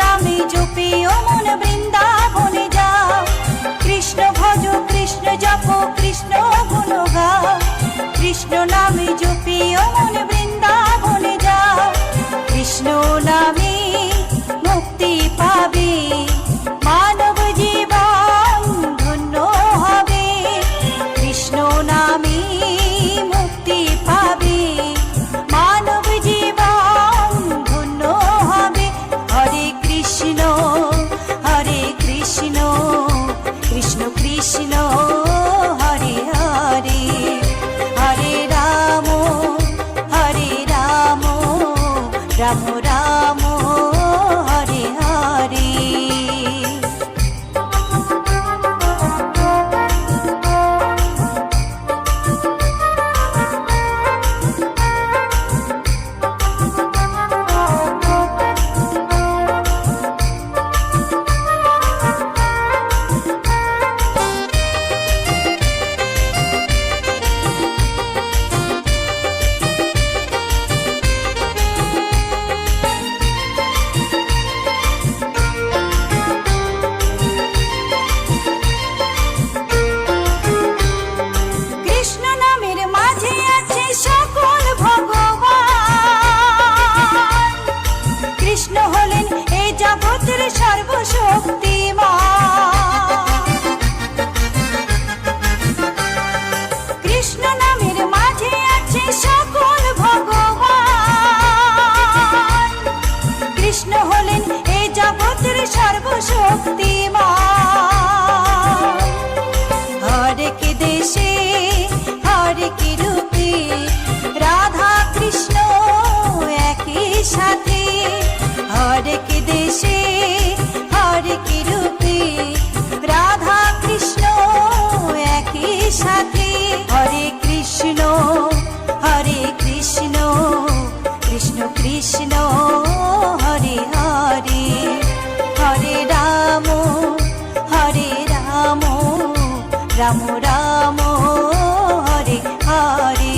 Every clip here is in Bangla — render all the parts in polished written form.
নামে জপে ও মন বৃন্দাবনে যাও, কৃষ্ণ ভজ কৃষ্ণ জপ কৃষ্ণ গুণ গাও, কৃষ্ণ নামে জপে ও মন বৃন্দাবনে যাও, কৃষ্ণ নামে মুক্তি পাবে, মানব জীবন ধন্য হবে, কৃষ্ণ নামে মুক্তি পাবে, মানব জীবন ধন্য হবে। হরে কৃষ্ণ কৃষ্ণ কৃষ্ণ হরে হরে, হরে রাম রাম রাম হরে হরে। কৃষ্ণ হলেন এই জগতের সর্বশক্তিমান, কৃষ্ণ নামের মাঝে আছে সকল ভগবান, কৃষ্ণ হলেন এই জগতের সর্বশক্তিমান। হরেক দেশে হরেক রূপে রাধা কৃষ্ণ একই সাথে, হরেক দেশে হরেক রূপে রাধা কৃষ্ণ একই সাথে। হরে কৃষ্ণ কৃষ্ণ কৃষ্ণ হরে হরে, হরে রাম রাম রাম হরে হরে।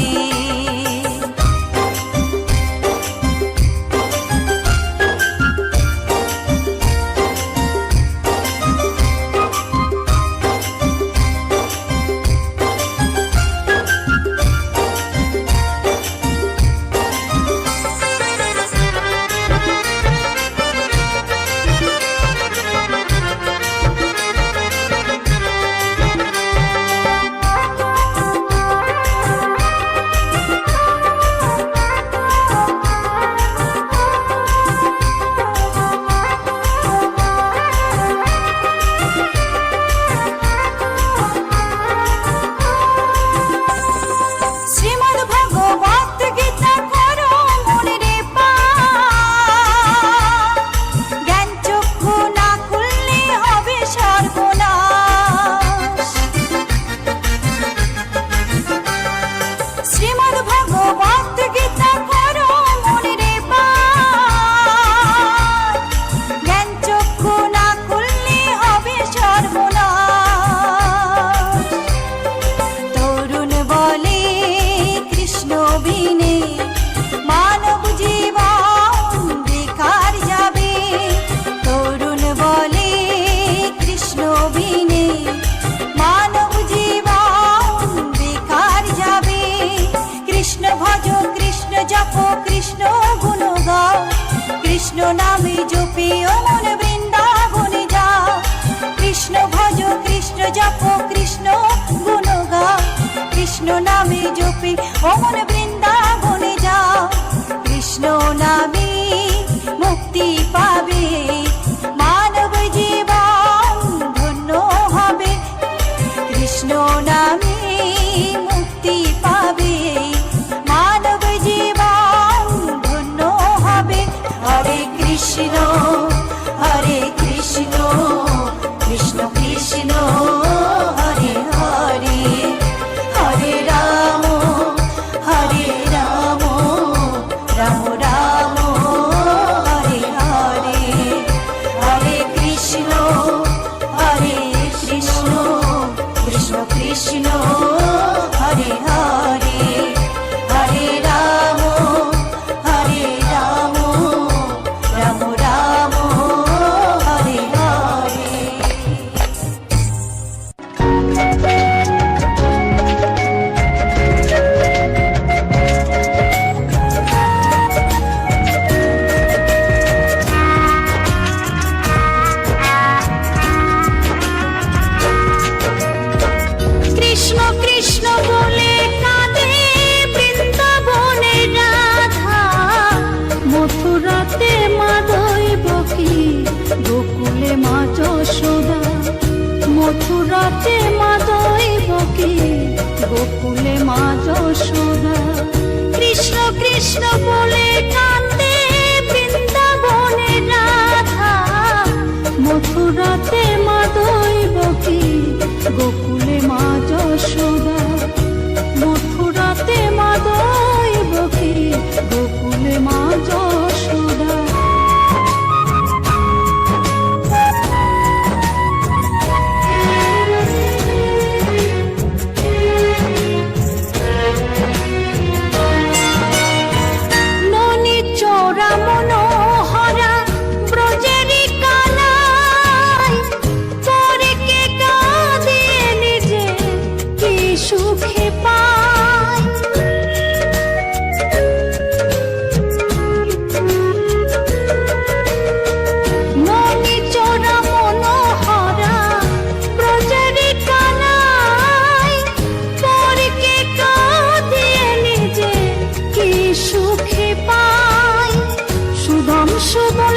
কৃষ্ণ নামে জপে ও মন বৃন্দাবনে যাও, কৃষ্ণ ভজ কৃষ্ণ জপ কৃষ্ণ গুণ গাও, কৃষ্ণ নামে জপে ও মন বৃন্দাবনে যাও, কৃষ্ণ নামে মুক্তি পাবে, মানব জীবন ধন্য হবে, কৃষ্ণ নামে মুক্তি পাবে, মানব জীবন ধন্য হবে। হরে কৃষ্ণ কৃষ্ণ কৃষ্ণ হরে হরে, হরে রাম রাম রাম হরে হরে, হরে কৃষ্ণ কৃষ্ণ কৃষ্ণ হরে হরে, হরে রাম রাম রাম রাতে মা দৈবকী গোকুলে মা যশোদা, মথুরাতে মা দৈবকী গোকুলে মা যশোদা। কৃষ্ণ কৃষ্ণ বলে কান্দে বৃন্দাবনে রাধা, মথুরাতে মা দৈবকী গোকুলে মা যশোদা, মথুরাতে মা দৈবকী গোকুলে মা যশোদা। ননি চোরা মনোহরা ব্রজেরি কানাই, পরে কে কাঁদিয়ে নিজে কি সুখে পায়। ননি চোরা মনোহরা ব্রজেরি কানাই, পরে কে কাঁদিয়ে নিজে কি সুখে পায়। সুদম সুবল